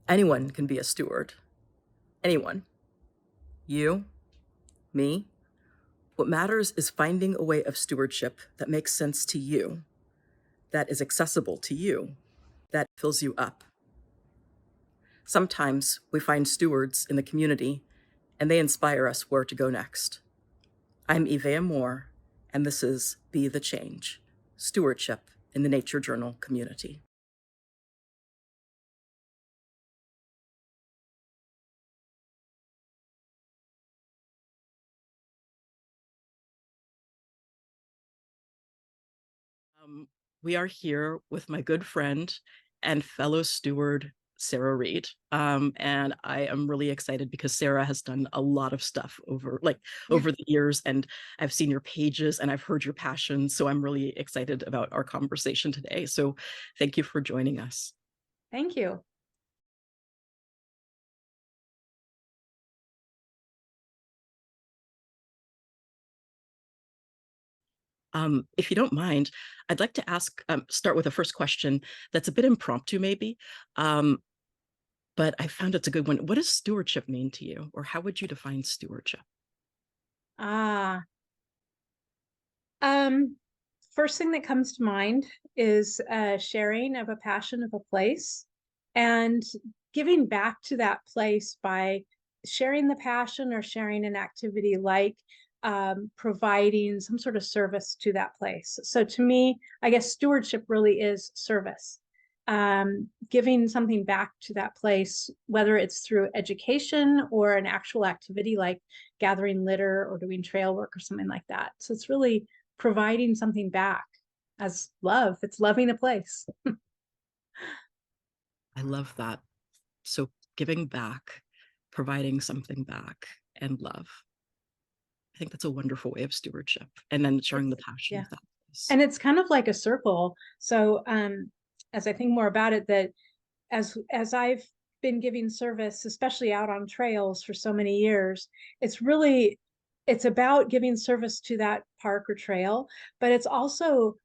Anyone can be a steward. Anyone. You, me. What matters is finding a way of stewardship that makes sense to you, that is accessible to you, that fills you up. Sometimes we find stewards in the community and they inspire us where to go next. I'm Eva Moore, and this is Be the Change, Stewardship in the Nature Journal community. Um, we are here with my good friend and fellow steward, Sarah Reid. And I am really excited because Sarah has done a lot of stuff over the years, and I've seen your pages and I've heard your passion. So I'm really excited about our conversation today. So thank you for joining us. Thank you. If you don't mind, I'd like to start with a first question that's a bit impromptu, maybe, but I found it's a good one. What does stewardship mean to you, or how would you define stewardship? Ah, um, First thing that comes to mind is sharing of a passion of a place and giving back to that place by sharing the passion or sharing an activity like providing some sort of service to that place. So to me, I guess stewardship really is service. Giving something back to that place, whether it's through education or an actual activity like gathering litter or doing trail work or something like that. So it's really providing something back as love. It's loving a place. I love that. So giving back, providing something back, and love. I think that's a wonderful way of stewardship. And then sharing the passion Yeah. of that place. And it's kind of like a circle. So as I think more about it, that as I've been giving service, especially out on trails for so many years, it's about giving service to that park or trail, but it's also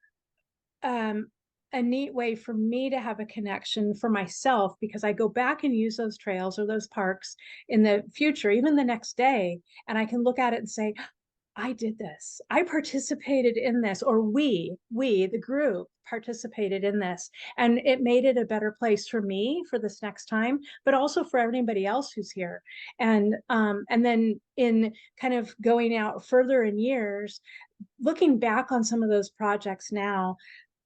um, a neat way for me to have a connection for myself because I go back and use those trails or those parks in the future, even the next day, and I can look at it and say, I did this. I participated in this, or the group participated in this. And it made it a better place for me for this next time, but also for everybody else who's here. And then in kind of going out further in years, looking back on some of those projects now,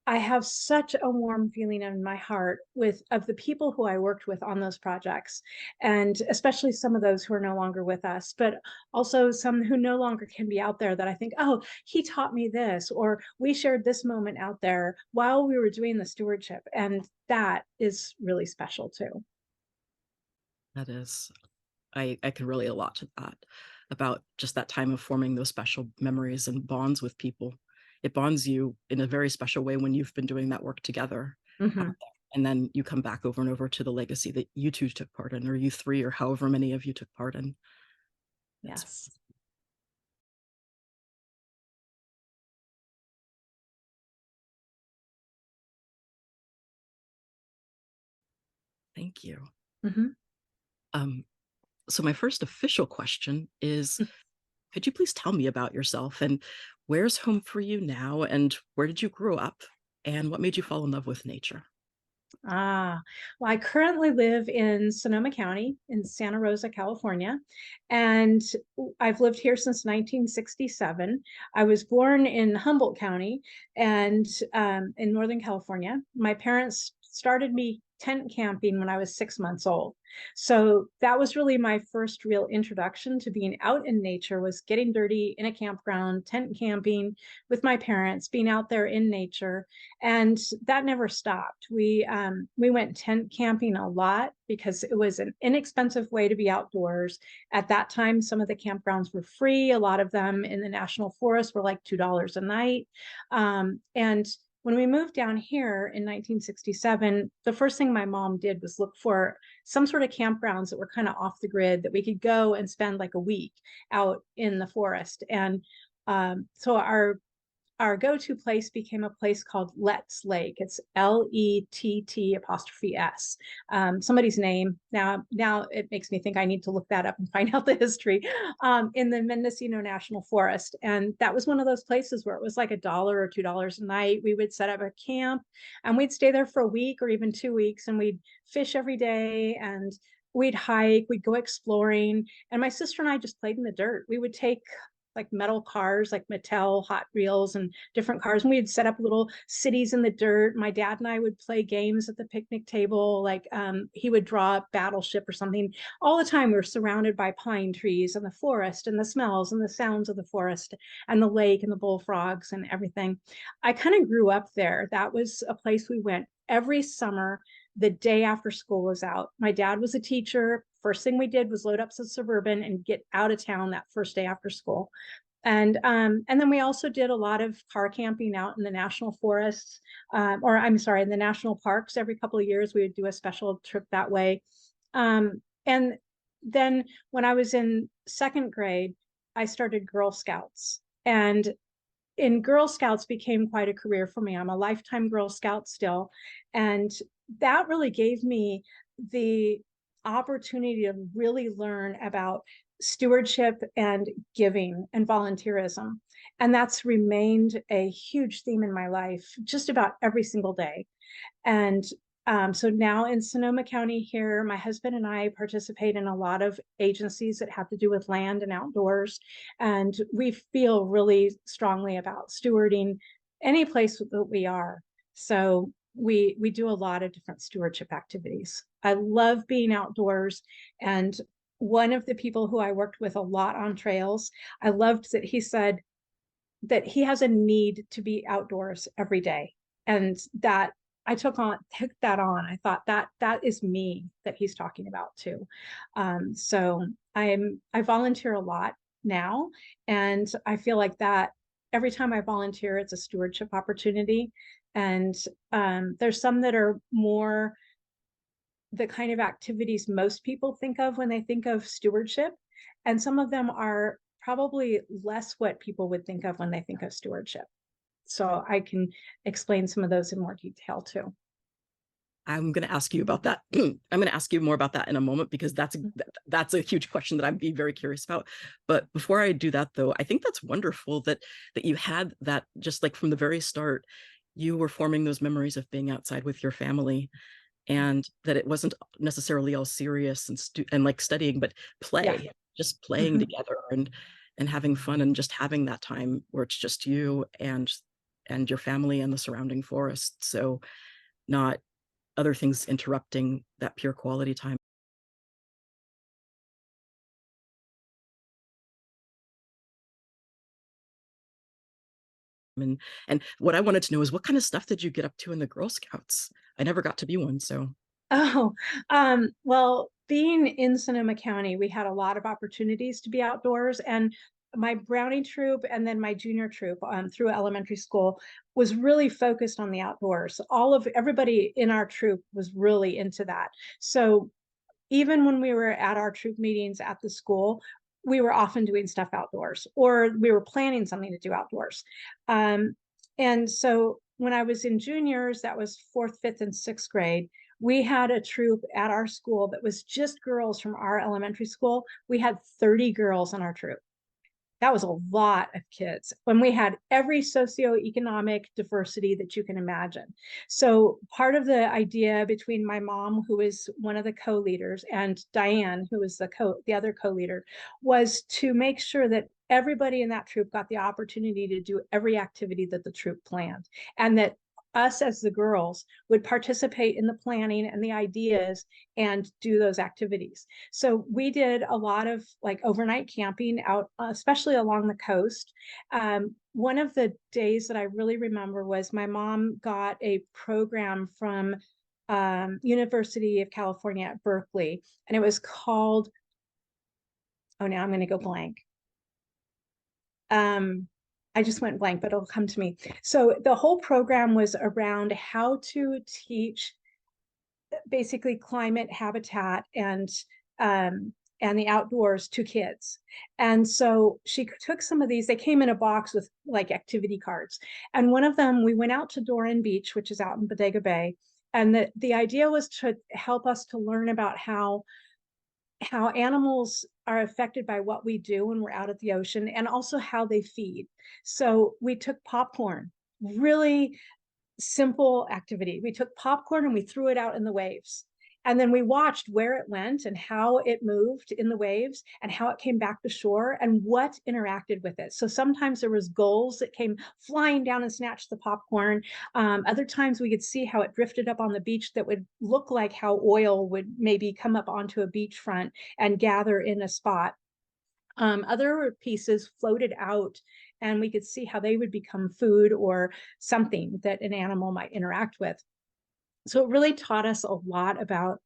I have such a warm feeling in my heart with of the people who I worked with on those projects, and especially some of those who are no longer with us, but also some who no longer can be out there that I think, oh, he taught me this, or we shared this moment out there while we were doing the stewardship. And that is really special too. That is, I can relate a lot to that about just that time of forming those special memories and bonds with people. It bonds you in a very special way when you've been doing that work together out Mm-hmm. there. And then you come back over and over to the legacy that you two took part in, or you three, or however many of you took part in. It's Yes. Thank you. Mm-hmm. Um, so my first official question is, could you please tell me about yourself and where's home for you now and where did you grow up and what made you fall in love with nature? Ah, well, I currently live in Sonoma County in Santa Rosa, California, and I've lived here since 1967. I was born in Humboldt County and in Northern California. My parents started me tent camping when I was 6 months old. So that was really my first real introduction to being out in nature, was getting dirty in a campground, tent camping with my parents, being out there in nature, and that never stopped. We went tent camping a lot because it was an inexpensive way to be outdoors. At that time, some of the campgrounds were free. A lot of them in the national forest were like $2 a night. And when we moved down here in 1967, the first thing my mom did was look for some sort of campgrounds that were kind of off the grid that we could go and spend like a week out in the forest. And so our go-to place became a place called Let's Lake. It's Lett''S, somebody's name. Now it makes me think I need to look that up and find out the history, in the Mendocino National Forest. And that was one of those places where it was like $1 or $2 a night. We would set up a camp and we'd stay there for a week or even 2 weeks, and we'd fish every day, and we'd hike, we'd go exploring. And my sister and I just played in the dirt. We would take like metal cars, like Mattel Hot Wheels and different cars. And we'd set up little cities in the dirt. My dad and I would play games at the picnic table. Like he would draw a battleship or something. All the time we were surrounded by pine trees and the forest and the smells and the sounds of the forest and the lake and the bullfrogs and everything. I kind of grew up there. That was a place we went every summer the day after school was out. My dad was a teacher. First thing we did was load up some Suburban and get out of town that first day after school. And then we also did a lot of car camping out in the national forests, or I'm sorry, in the national parks. Every couple of years, we would do a special trip that way. And then when I was in second grade, I started Girl Scouts. And in Girl Scouts became quite a career for me. I'm a lifetime Girl Scout still. And that really gave me the opportunity to really learn about stewardship and giving and volunteerism. And that's remained a huge theme in my life just about every single day. And so now in Sonoma County here, my husband and I participate in a lot of agencies that have to do with land and outdoors. And we feel really strongly about stewarding any place that we are. So we do a lot of different stewardship activities. I love being outdoors. And one of the people who I worked with a lot on trails, I loved that he said that he has a need to be outdoors every day. And that I took that on. I thought that is me that he's talking about too. So I volunteer a lot now, and I feel like that every time I volunteer, it's a stewardship opportunity. And there's some that are more the kind of activities most people think of when they think of stewardship, and some of them are probably less what people would think of when they think of stewardship. So I can explain some of those in more detail too. I'm going to ask you about that. I'm going to ask you more about that in a moment, because that's a huge question that I'd be very curious about. But before I do that, though, I think that's wonderful that you had that, just like from the very start, you were forming those memories of being outside with your family, and that it wasn't necessarily all serious and like studying, but Yeah. play, just playing Mhm. together and having fun, and just having that time where it's just you and your family and the surrounding forest. So not other things interrupting that pure quality time. And what I wanted to know is, what kind of stuff did you get up to in the Girl Scouts? I never got to be one, so. Oh, well, being in Sonoma County, we had a lot of opportunities to be outdoors. And my Brownie troop and then my junior troop through elementary school was really focused on the outdoors. Everybody in our troop was really into that. So even when we were at our troop meetings at the school, we were often doing stuff outdoors, or we were planning something to do outdoors. Um, and so when I was in juniors, that was fourth, fifth, and sixth grade, we had a troop at our school that was just girls from our elementary school. We had 30 girls in our troop. That was a lot of kids when we had every socioeconomic diversity that you can imagine. So part of the idea between my mom, who is one of the co-leaders, and Diane, who was the other co-leader, was to make sure that everybody in that troop got the opportunity to do every activity that the troop planned, and that us as the girls would participate in the planning and the ideas and do those activities. So we did a lot of like overnight camping out, especially along the coast. One of the days that I really remember was my mom got a program from University of California at Berkeley, and it was called, oh, now I'm going to go blank. I just went blank, but it'll come to me. So the whole program was around how to teach basically climate habitat and and the outdoors to kids. And so she took some of these, they came in a box with like activity cards. And one of them, we went out to Doran Beach, which is out in Bodega Bay. And the idea was to help us to learn about how animals are affected by what we do when we're out at the ocean, and also how they feed. So we took popcorn, really simple activity. We took popcorn and we threw it out in the waves. And then we watched where it went and how it moved in the waves and how it came back to shore and what interacted with it. So sometimes there was gulls that came flying down and snatched the popcorn. Other times we could see how it drifted up on the beach that would look like how oil would maybe come up onto a beachfront and gather in a spot. Other pieces floated out and we could see how they would become food or something that an animal might interact with. So it really taught us a lot about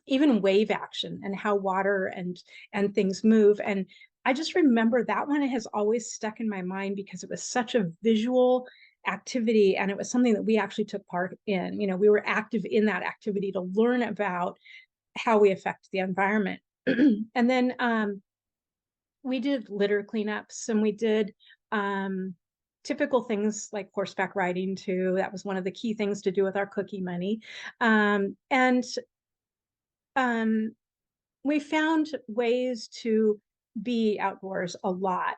even wave action and how water and things move. And I just remember that one has always stuck in my mind because it was such a visual activity, and it was something that we actually took part in. You know, we were active in that activity to learn about how we affect the environment. And then we did litter cleanups, and we did typical things like horseback riding too. That was one of the key things to do with our cookie money. And we found ways to be outdoors a lot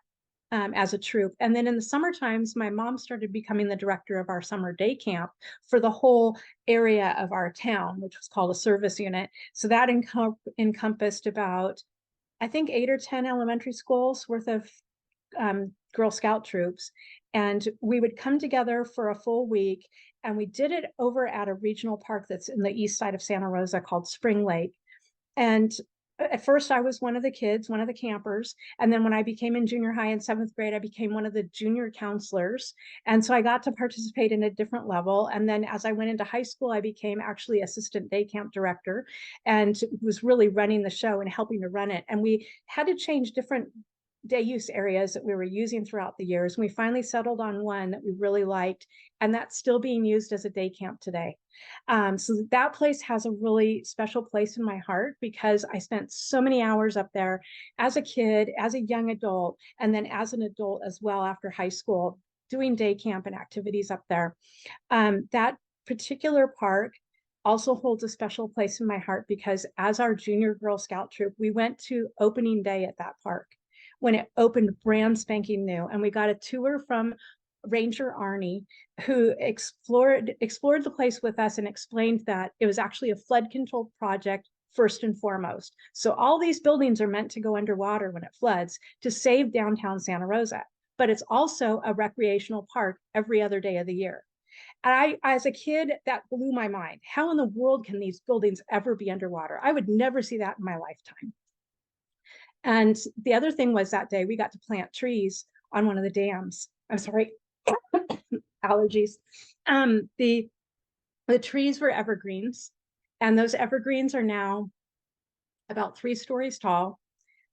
as a troop. And then in the summer times, my mom started becoming the director of our summer day camp for the whole area of our town, which was called a service unit. So that encompassed about, I think, 8 or 10 elementary schools worth of Girl Scout troops. And we would come together for a full week. And we did it over at a regional park that's in the east side of Santa Rosa called Spring Lake. And at first I was one of the kids, one of the campers. And then when I became in junior high in 7th grade, I became one of the junior counselors. And so I got to participate in a different level. And then as I went into high school, I became actually assistant day camp director and was really running the show and helping to run it. And we had to change different day use areas that we were using throughout the years. And we finally settled on one that we really liked, and that's still being used as a day camp today. So that place has a really special place in my heart because I spent so many hours up there as a kid, as a young adult, and then as an adult as well after high school, doing day camp and activities up there. That particular park also holds a special place in my heart because as our junior Girl Scout troop, we went to opening day at that park when it opened brand spanking new. And we got a tour from Ranger Arnie, who explored the place with us and explained that it was actually a flood control project first and foremost. So all these buildings are meant to go underwater when it floods to save downtown Santa Rosa, but it's also a recreational park every other day of the year. And as a kid, that blew my mind. How in the world can these buildings ever be underwater? I would never see that in my lifetime. And the other thing was that day we got to plant trees on one of the dams. I'm sorry, allergies. The trees were evergreens, and those evergreens are now about 3 stories tall.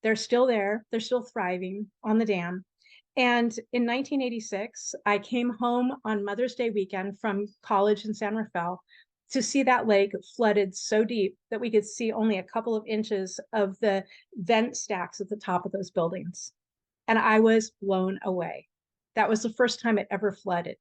They're still there. They're still thriving on the dam. And in 1986, I came home on Mother's Day weekend from college in San Rafael to see that lake flooded so deep that we could see only a couple of inches of the vent stacks at the top of those buildings. And I was blown away. That was the first time it ever flooded.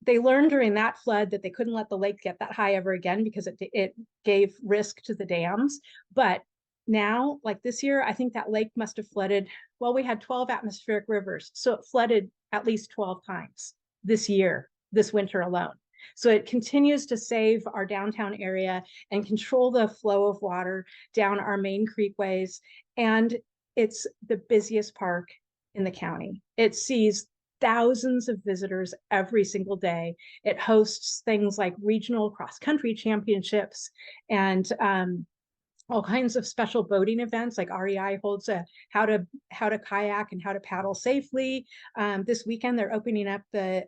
They learned during that flood that they couldn't let the lake get that high ever again because it gave risk to the dams. But now, like this year, I think that lake must have flooded. Well, we had 12 atmospheric rivers, so it flooded at least 12 times this year, this winter alone. So it continues to save our downtown area and control the flow of water down our main creekways. And it's the busiest park in the county. It sees thousands of visitors every single day. It hosts things like regional cross-country championships and all kinds of special boating events. Like REI holds a how to kayak and how to paddle safely. This weekend they're opening up the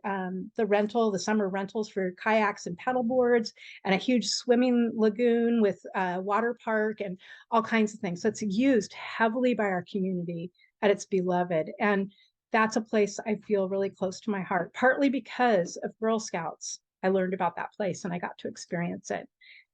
summer rentals for kayaks and paddle boards, and a huge swimming lagoon with a water park and all kinds of things. So it's used heavily by our community, and it's beloved. And that's a place I feel really close to my heart, partly because of Girl Scouts. I learned about that place and I got to experience it.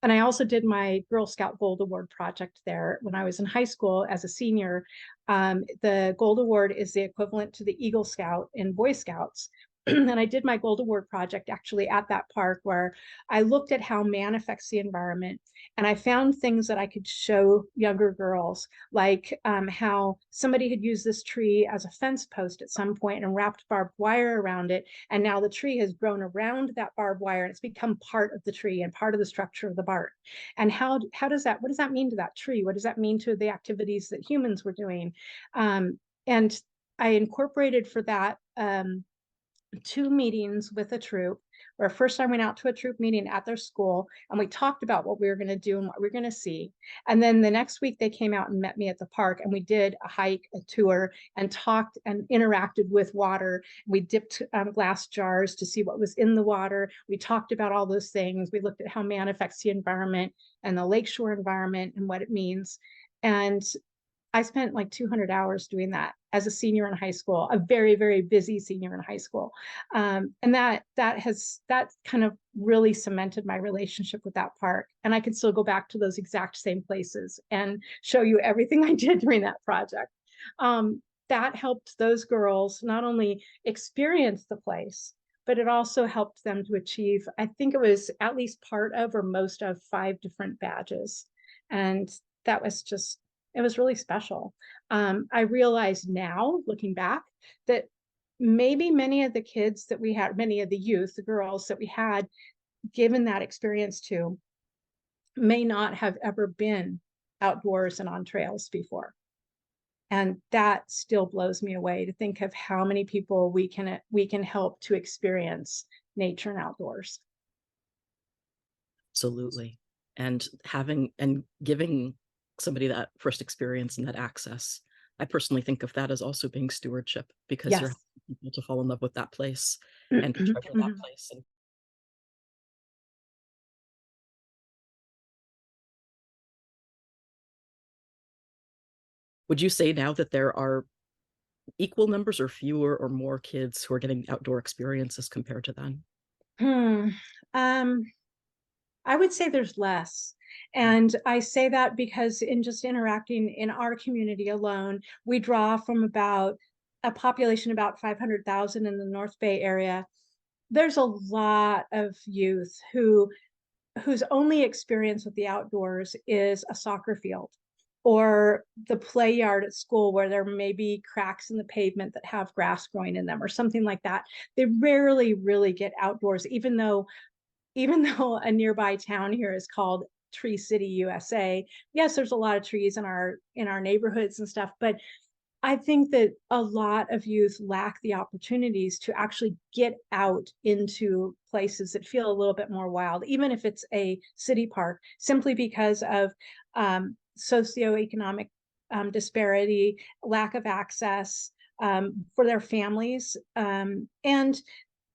And I also did my Girl Scout Gold Award project there when I was in high school as a senior. The Gold Award is the equivalent to the Eagle Scout in Boy Scouts. And I did my Gold Award project actually at that park, where I looked at how man affects the environment. And I found things that I could show younger girls, like how somebody had used this tree as a fence post at some point and wrapped barbed wire around it. And now the tree has grown around that barbed wire and it's become part of the tree and part of the structure of the bark. And what does that mean to that tree? What does that mean to the activities that humans were doing? And I incorporated for that 2 meetings with a troop, where first I went out to a troop meeting at their school and we talked about what we were going to do and what we were going to see. And then the next week they came out and met me at the park and we did a hike, a tour, and talked and interacted with water. We dipped glass jars to see what was in the water. We talked about all those things. We looked at how man affects the environment and the lakeshore environment and what it means. And I spent like 200 hours doing that as a senior in high school, a very, very busy senior in high school. And that kind of really cemented my relationship with that park. And I can still go back to those exact same places and show you everything I did during that project. That helped those girls not only experience the place, but it also helped them to achieve, I think it was at least part of or most of 5 different badges. And that was just, it was really special. I realize now, looking back, that maybe many of the kids that we had, many of the youth, the girls that we had given that experience to, may not have ever been outdoors and on trails before. And that still blows me away to think of how many people we can help to experience nature and outdoors. Absolutely. And having and giving somebody that first experience and that access, I personally think of that as also being stewardship, because you're Yes. helping people to fall in love with that place and to treasure that place. And would you say now that there are equal numbers or fewer or more kids who are getting outdoor experiences compared to then? Hmm. Um, I would say there's less. And I say that because in just interacting in our community alone, we draw from about a population about 500,000 in the North Bay area. There's a lot of youth whose only experience with the outdoors is a soccer field or the play yard at school where there may be cracks in the pavement that have grass growing in them or something like that. They rarely really get outdoors, even though a nearby town here is called Tree City, USA. Yes, there's a lot of trees in our neighborhoods and stuff, but I think that a lot of youth lack the opportunities to actually get out into places that feel a little bit more wild, even if it's a city park, simply because of socioeconomic disparity, lack of access for their families, and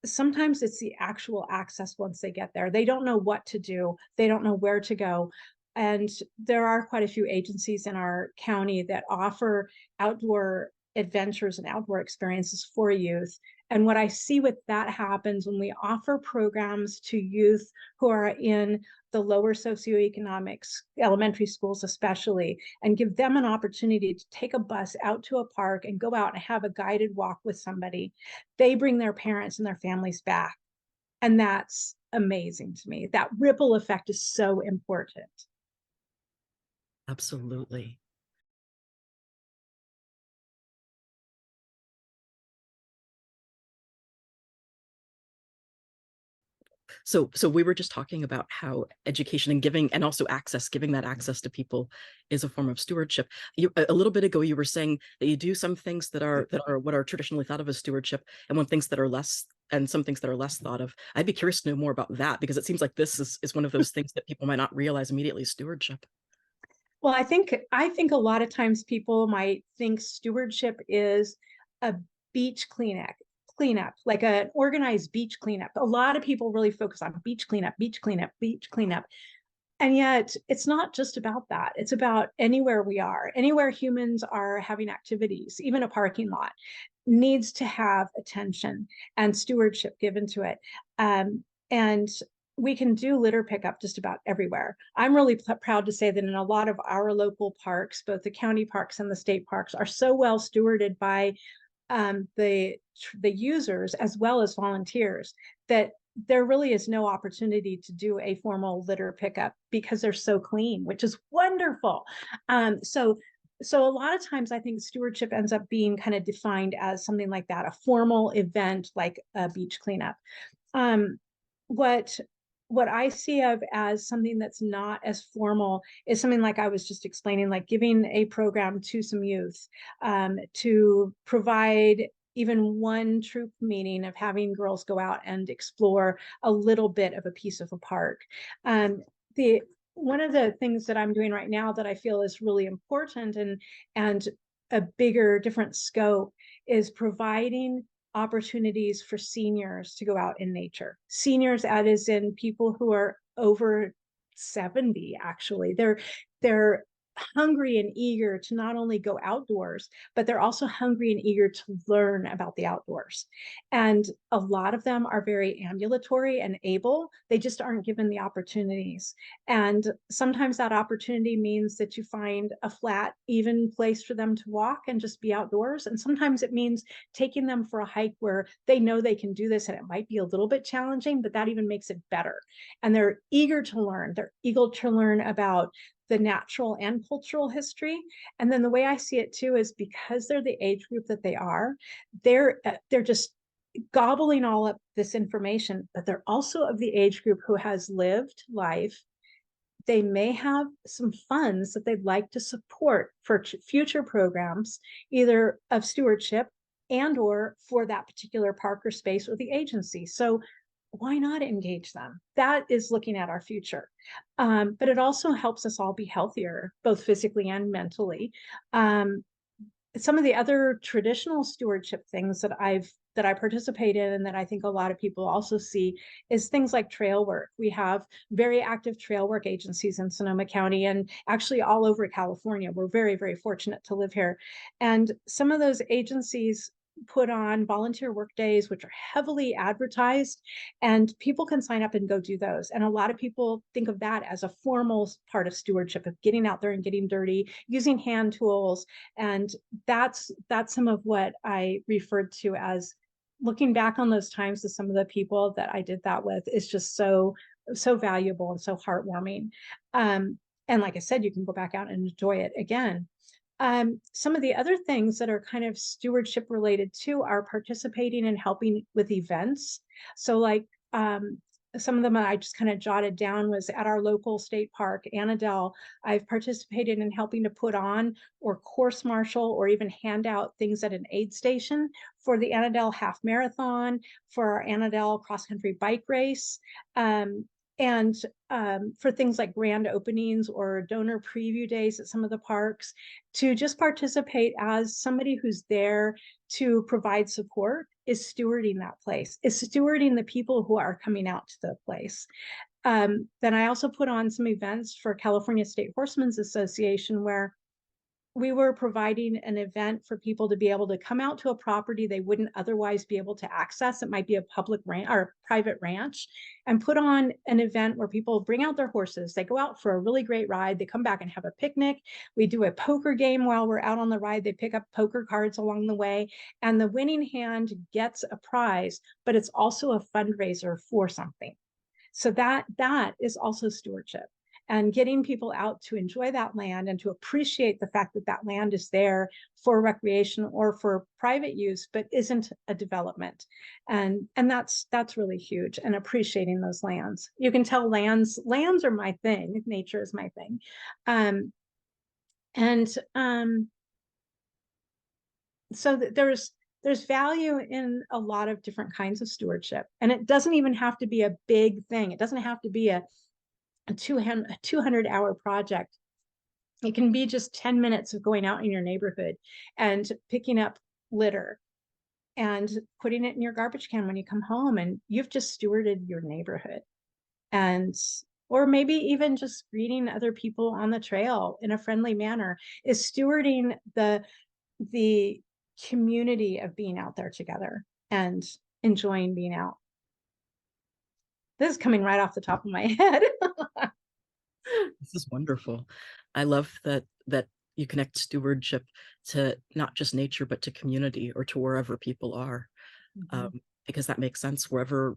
sometimes it's the actual access once they get there. They don't know what to do. They don't know where to go. And there are quite a few agencies in our county that offer outdoor adventures and outdoor experiences for youth. And what I see with that happens when we offer programs to youth who are in the lower socioeconomics, elementary schools especially, and give them an opportunity to take a bus out to a park and go out and have a guided walk with somebody. They bring their parents and their families back. And that's amazing to me. That ripple effect is so important. Absolutely. So we were just talking about how education and giving and also access, giving that access to people is a form of stewardship. A little bit ago, you were saying that you do some things that are what are traditionally thought of as stewardship, and one things that are less, and some things that are less thought of. I'd be curious to know more about that, because it seems like this is one of those things that people might not realize immediately, stewardship. Well, I think a lot of times people might think stewardship is a beach cleanup, like an organized beach cleanup. A lot of people really focus on beach cleanup, beach cleanup, beach cleanup. And yet it's not just about that. It's about anywhere we are, anywhere humans are having activities, even a parking lot needs to have attention and stewardship given to it. And we can do litter pickup just about everywhere. I'm really proud to say that in a lot of our local parks, both the county parks and the state parks, are so well stewarded by the users as well as volunteers that there really is no opportunity to do a formal litter pickup because they're so clean, which is wonderful. So a lot of times I think stewardship ends up being kind of defined as something like that, a formal event like a beach cleanup. Um, what what I see of as something that's not as formal is something like I was just explaining, like giving a program to some youth, to provide even one troop meeting of having girls go out and explore a little bit of a piece of a park. The One of the things that I'm doing right now that I feel is really important and a bigger, different scope is providing opportunities for seniors to go out in nature. Seniors, that is in people who are over 70, actually. They're hungry and eager to not only go outdoors, but they're also hungry and eager to learn about the outdoors. And a lot of them are very ambulatory and able. They just aren't given the opportunities. And sometimes that opportunity means that you find a flat, even place for them to walk and just be outdoors. And sometimes it means taking them for a hike where they know they can do this and it might be a little bit challenging, but that even makes it better. And they're eager to learn. They're eager to learn about the natural and cultural history. And then the way I see it too is because they're the age group that they are, they're just gobbling all up this information, but they're also of the age group who has lived life. They may have some funds that they'd like to support for future programs, either of stewardship and or for that particular park or space or the agency. So why not engage them? That is looking at our future. But it also helps us all be healthier, both physically and mentally. Some of the other traditional stewardship things that I participate in and that I think a lot of people also see is things like trail work. We have very active trail work agencies in Sonoma County and actually all over California. We're very, very fortunate to live here. And some of those agencies put on volunteer work days, which are heavily advertised, and people can sign up and go do those. And a lot of people think of that as a formal part of stewardship, of getting out there and getting dirty, using hand tools. And that's some of what I referred to as looking back on those times to some of the people that I did that with is just so valuable and so heartwarming. And like I said, you can go back out and enjoy it again. Some of the other things that are kind of stewardship related too are participating and helping with events. So like some of them I just kind of jotted down was at our local state park, Annandale. I've participated in helping to put on or course marshal or even hand out things at an aid station for the Annandale Half Marathon, for our Annandale cross country bike race. And for things like grand openings or donor preview days at some of the parks, to just participate as somebody who's there to provide support is stewarding that place, is stewarding the people who are coming out to the place. Then I also put on some events for California State Horsemen's Association where we were providing an event for people to be able to come out to a property they wouldn't otherwise be able to access. It might be a public ranch or a private ranch, and put on an event where people bring out their horses. They go out for a really great ride. They come back and have a picnic. We do a poker game while we're out on the ride. They pick up poker cards along the way, and the winning hand gets a prize, but it's also a fundraiser for something. So that is also stewardship, and getting people out to enjoy that land and to appreciate the fact that that land is there for recreation or for private use, but isn't a development. And that's really huge, and appreciating those lands. You can tell lands are my thing. Nature is my thing. Um, and so there's value in a lot of different kinds of stewardship, and it doesn't even have to be a big thing. It doesn't have to be a 200-hour project. It can be just 10 minutes of going out in your neighborhood and picking up litter and putting it in your garbage can when you come home, and you've just stewarded your neighborhood. And or maybe even just greeting other people on the trail in a friendly manner is stewarding the community of being out there together and enjoying being out. This is coming right off the top of my head. This is wonderful. I love that you connect stewardship to not just nature, but to community or to wherever people are, Mhm. um, because that makes sense. Wherever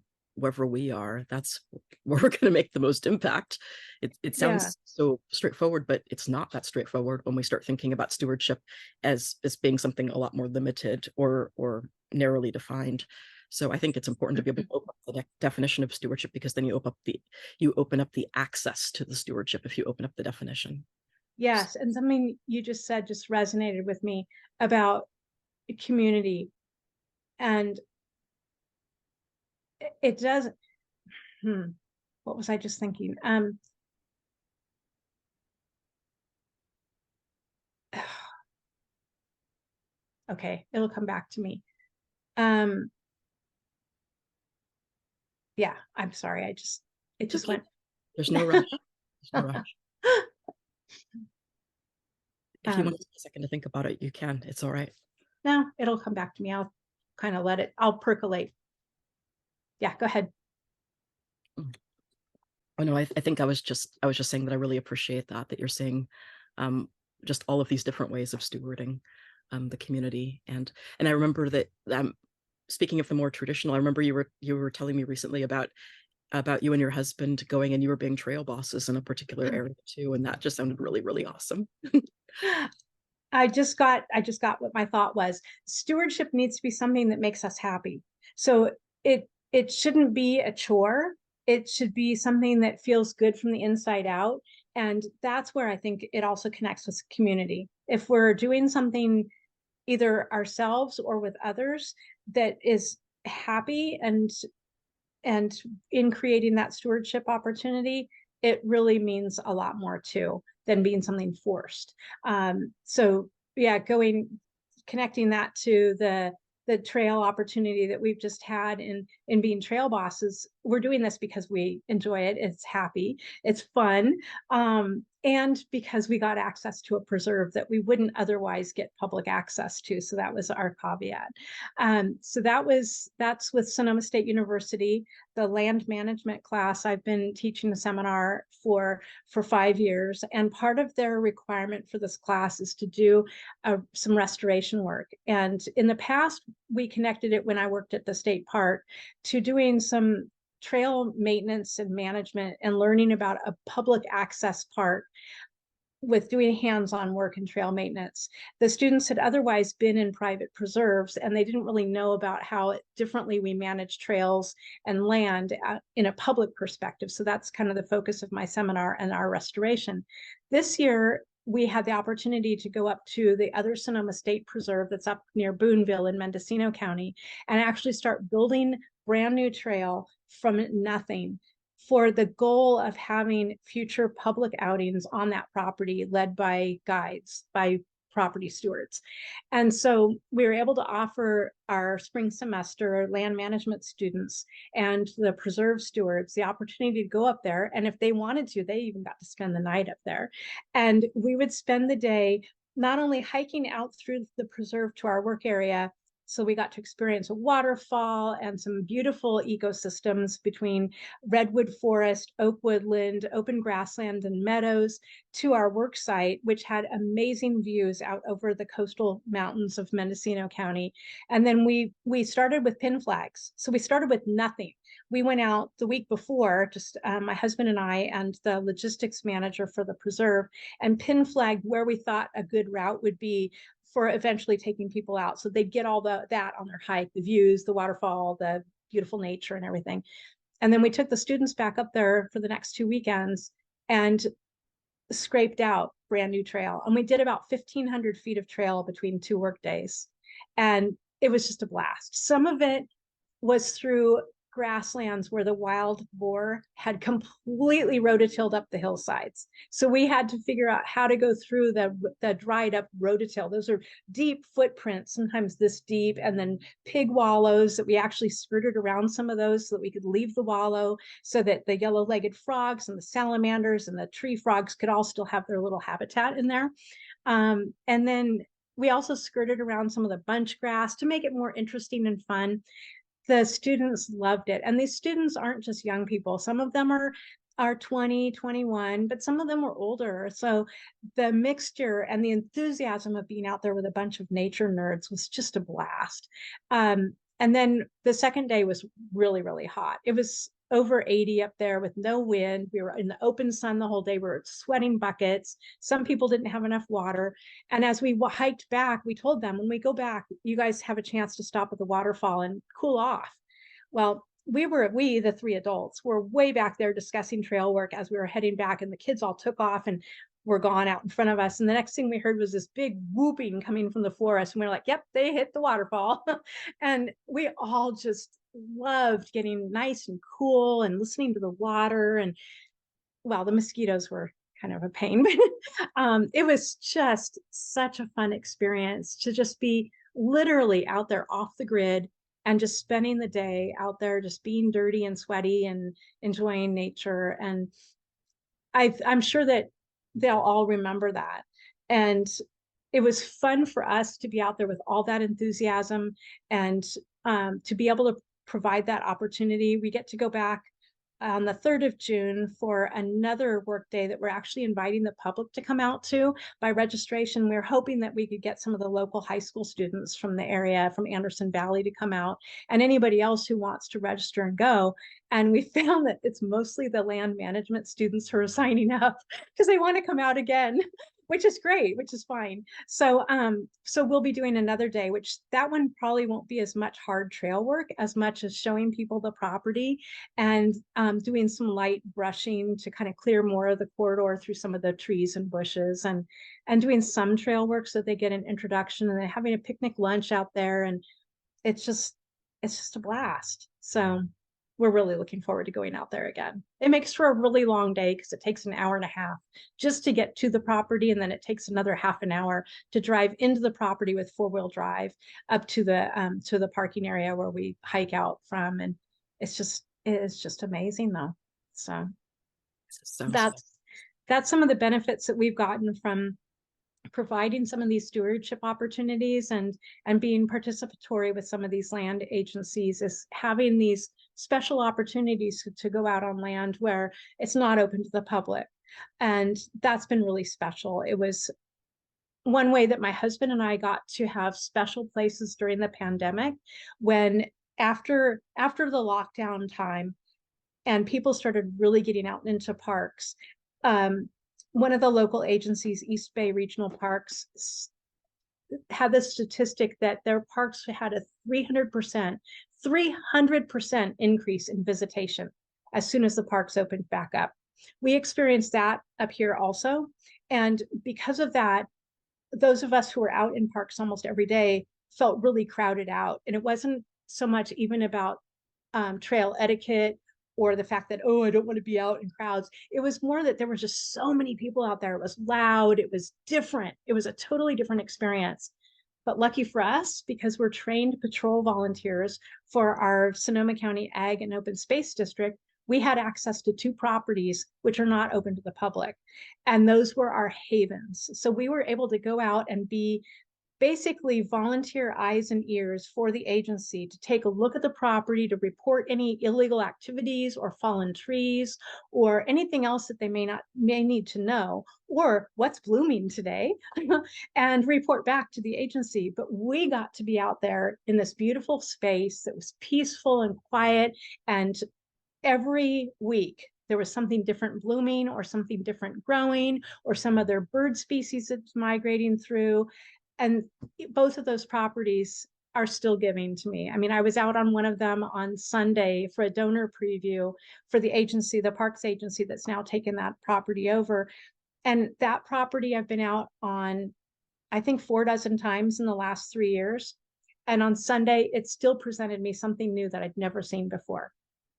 we are, that's where we're going to make the most impact. It Yeah. sounds so straightforward, but it's not that straightforward when we start thinking about stewardship as being something a lot more limited or narrowly defined. So I think it's important to be able to open up the definition of stewardship, because then you open up the access to the stewardship if you open up the definition. Yes. And something you just said just resonated with me about community. And it does. Hmm, what was I just thinking? Okay, it'll come back to me. Um, yeah, I'm sorry. It It's just okay. went. There's no rush. There's no rush. If you want um, to take a second to think about it, you can. It's all right. no, it'll come back to me. I'll kind of I'll percolate. Yeah, go ahead. Mm. Oh no, I think I was just saying that I really appreciate that you're saying um, just all of these different ways of stewarding the community. And I remember that speaking of the more traditional, I remember you were telling me recently about you and your husband going, and you were being trail bosses in a particular area too, and that just sounded really, really awesome. I just got what my thought was. Stewardship needs to be something that makes us happy. So it shouldn't be a chore. It should be something that feels good from the inside out. And that's where I think it also connects with community. If we're doing something either ourselves or with others that is happy and in creating that stewardship opportunity, it really means a lot more too than being something forced. So yeah, connecting that to the trail opportunity that we've just had in being trail bosses. We're doing this because we enjoy it. It's happy, it's fun, and because we got access to a preserve that we wouldn't otherwise get public access to. So that was our caveat. So that's with Sonoma State University. The land management class, I've been teaching a seminar for 5 years, and part of their requirement for this class is to do some restoration work. And in the past, we connected it when I worked at the state park to doing some trail maintenance and management and learning about a public access park with doing hands-on work in trail maintenance. The students had otherwise been in private preserves, and they didn't really know about how differently we manage trails and land in a public perspective. So that's kind of the focus of my seminar and our restoration. This year, we had the opportunity to go up to the other Sonoma State Preserve that's up near Boonville in Mendocino County and actually start building brand new trail from nothing, for the goal of having future public outings on that property led by guides, by property stewards. And so we were able to offer our spring semester land management students and the preserve stewards the opportunity to go up there. And if they wanted to, they even got to spend the night up there. And we would spend the day not only hiking out through the preserve to our work area, so we got to experience a waterfall and some beautiful ecosystems between redwood forest, oak woodland, open grassland, and meadows, to our work site, which had amazing views out over the coastal mountains of Mendocino County. And then we started with pin flags. So we started with nothing. We went out the week before, just my husband and I and the logistics manager for the preserve, and pin flagged where we thought a good route would be for eventually taking people out. So they'd get all that on their hike, the views, the waterfall, the beautiful nature and everything. And then we took the students back up there for the next 2 weekends and scraped out brand new trail. And we did about 1,500 feet of trail between 2 work days. And it was just a blast. Some of it was through grasslands where the wild boar had completely rototilled up the hillsides. So we had to figure out how to go through the dried up rototill. Those are deep footprints, sometimes this deep, and then pig wallows that we actually skirted around some of those so that we could leave the wallow so that the yellow-legged frogs and the salamanders and the tree frogs could all still have their little habitat in there. And then we also skirted around some of the bunch grass to make it more interesting and fun. The students loved it. And these students aren't just young people. Some of them are 20, 21, but some of them were older. So the mixture and the enthusiasm of being out there with a bunch of nature nerds was just a blast. And then the second day was really, really hot. It was over 80 up there with no wind. We were in the open sun the whole day. We were sweating buckets. Some people didn't have enough water. And as we hiked back, we told them, when we go back, you guys have a chance to stop at the waterfall and cool off. Well, the three adults, were way back there discussing trail work as we were heading back, and the kids all took off and were gone out in front of us. And the next thing we heard was this big whooping coming from the forest. And we were like, yep, they hit the waterfall. And we all just loved getting nice and cool and listening to the water. And well, the mosquitoes were kind of a pain, but it was just such a fun experience to just be literally out there off the grid and just spending the day out there, just being dirty and sweaty and enjoying nature. And I'm sure that they'll all remember that. And it was fun for us to be out there with all that enthusiasm and to be able to provide that opportunity. We get to go back on the 3rd of June for another work day that we're actually inviting the public to come out to by registration. We're hoping that we could get some of the local high school students from the area, from Anderson Valley, to come out, and anybody else who wants to register and go. And we found that it's mostly the land management students who are signing up because they want to come out again, which is great, which is fine. So we'll be doing another day, which that one probably won't be as much hard trail work as much as showing people the property and doing some light brushing to kind of clear more of the corridor through some of the trees and bushes, and doing some trail work so they get an introduction, and then having a picnic lunch out there. And it's just a blast. So we're really looking forward to going out there again. It makes for a really long day because it takes an hour and a half just to get to the property. And then it takes another half an hour to drive into the property with 4-wheel drive up to the parking area where we hike out from. And it is just amazing though. So So that's some of the benefits that we've gotten from providing some of these stewardship opportunities and being participatory with some of these land agencies, is having these special opportunities to go out on land where it's not open to the public. And that's been really special. It was one way that my husband and I got to have special places during the pandemic, when after the lockdown time and people started really getting out into parks. One of the local agencies, East Bay Regional Parks, had the statistic that their parks had a 300% increase in visitation as soon as the parks opened back up. We experienced that up here also. And because of that, those of us who were out in parks almost every day felt really crowded out. And it wasn't so much even about trail etiquette or the fact that, oh, I don't want to be out in crowds. It was more that there were just so many people out there. It was loud. It was different. It was a totally different experience. But lucky for us, because we're trained patrol volunteers for our Sonoma County Ag and Open Space District, we had access to 2 properties which are not open to the public. And those were our havens. So we were able to go out and be basically volunteer eyes and ears for the agency to take a look at the property, to report any illegal activities or fallen trees or anything else that they may need to know, or what's blooming today, and report back to the agency. But we got to be out there in this beautiful space that was peaceful and quiet, and every week there was something different blooming or something different growing or some other bird species that's migrating through. And both of those properties are still giving to me. I mean, I was out on one of them on Sunday for a donor preview for the agency, the parks agency that's now taken that property over. And that property I've been out on, I think 4 dozen times in the last 3 years. And on Sunday, it still presented me something new that I'd never seen before.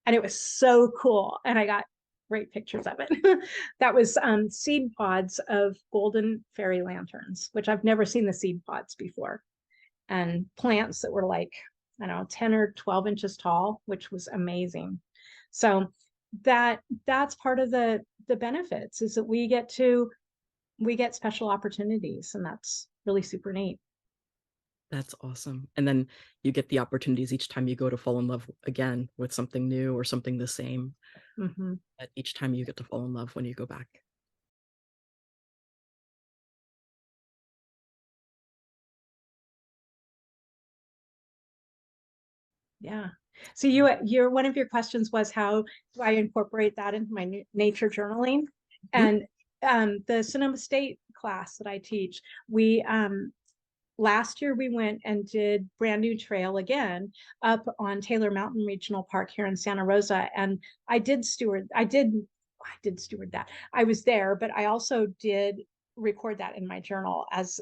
And it was so cool. And I got great pictures of it. That was seed pods of golden fairy lanterns, which I've never seen the seed pods before. And plants that were like, I don't know, 10 or 12 inches tall, which was amazing. So that's part of the benefits, is that we get special opportunities, and that's really super neat. That's awesome. And then you get the opportunities each time you go to fall in love again with something new or something the same. Mhm. At each time you get to fall in love when you go back. Yeah. So your one of your questions was how do I incorporate that into my nature journaling? Mhm. And the Sonoma State class that I teach, we last year we went and did brand new trail again up on Taylor Mountain Regional Park here in Santa Rosa. And I did steward that. I was there, but I also did record that in my journal as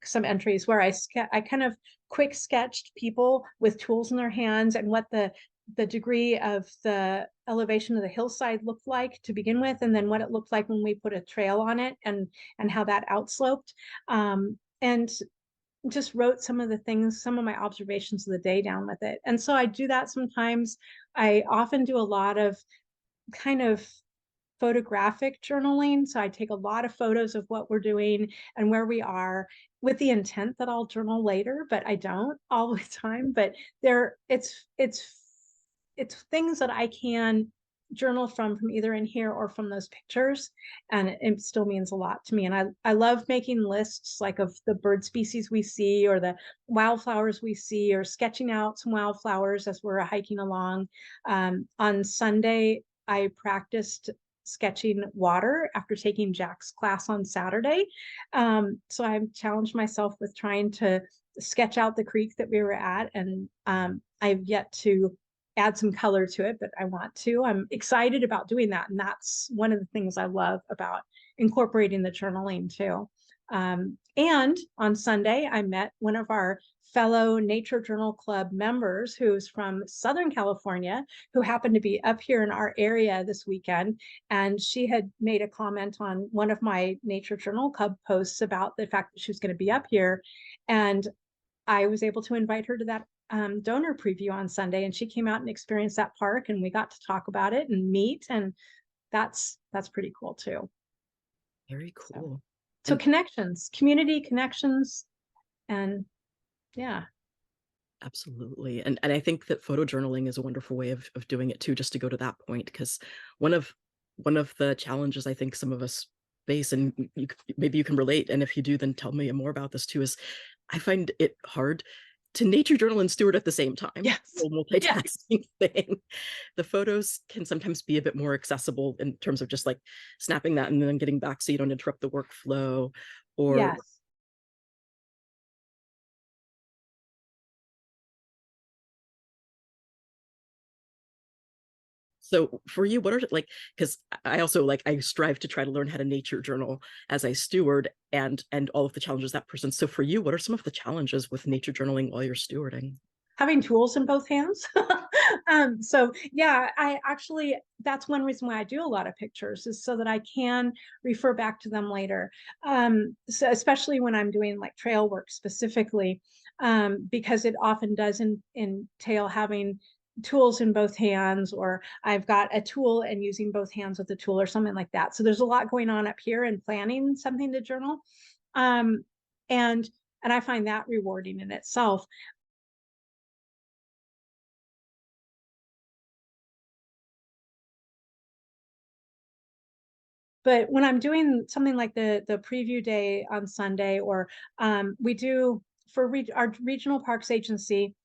some entries where I kind of quick sketched people with tools in their hands and what the degree of the elevation of the hillside looked like to begin with, and then what it looked like when we put a trail on it, and how that outsloped. And just wrote some of the things, some of my observations of the day down with it. And so I do that sometimes. I often do a lot of kind of photographic journaling. So I take a lot of photos of what we're doing and where we are with the intent that I'll journal later, but I don't all the time. But there it's things that I can journal from either in here or from those pictures, and it still means a lot to me. And I love making lists like of the bird species we see or the wildflowers we see, or sketching out some wildflowers as we're hiking along. On Sunday I practiced sketching water after taking Jack's class on Saturday. So I challenged myself with trying to sketch out the creek that we were at, and I've yet to add some color to it, but I want to. I'm excited about doing that. And that's one of the things I love about incorporating the journaling too. And on Sunday, I met one of our fellow Nature Journal Club members who's from Southern California, who happened to be up here in our area this weekend. And she had made a comment on one of my Nature Journal Club posts about the fact that she was going to be up here. And I was able to invite her to that donor preview on Sunday, and she came out and experienced that park, and we got to talk about it and meet, and that's pretty cool too. Very So, cool. so And connections, community connections, and yeah. absolutely. And I think that photojournaling is a wonderful way of doing it too, just to go to that point, because one of one of the challenges I think some of us face, and maybe you can relate, and if you do, then tell me more about this too, is I find it hard to nature journal and steward at the same time. Yes. A Yes. multitasking thing. The photos can sometimes be a bit more accessible in terms of just like snapping that and then getting back so you don't interrupt the workflow, or Yes. so for you, what are like, because I also like I strive to try to learn how to nature journal as I steward, and all of the challenges that presents. So for you, what are some of the challenges with nature journaling while you're stewarding? Having tools in both hands. So yeah, I actually, that's one reason why I do a lot of pictures, is so that I can refer back to them later. So especially when I'm doing like trail work specifically, because it often does entail having tools in both hands, or I've got a tool and using both hands with the tool or something like that. So there's a lot going on up here and planning something to journal. Um, and and I find that rewarding in itself. But when I'm doing something like the preview day on Sunday, or we do for our regional parks agency,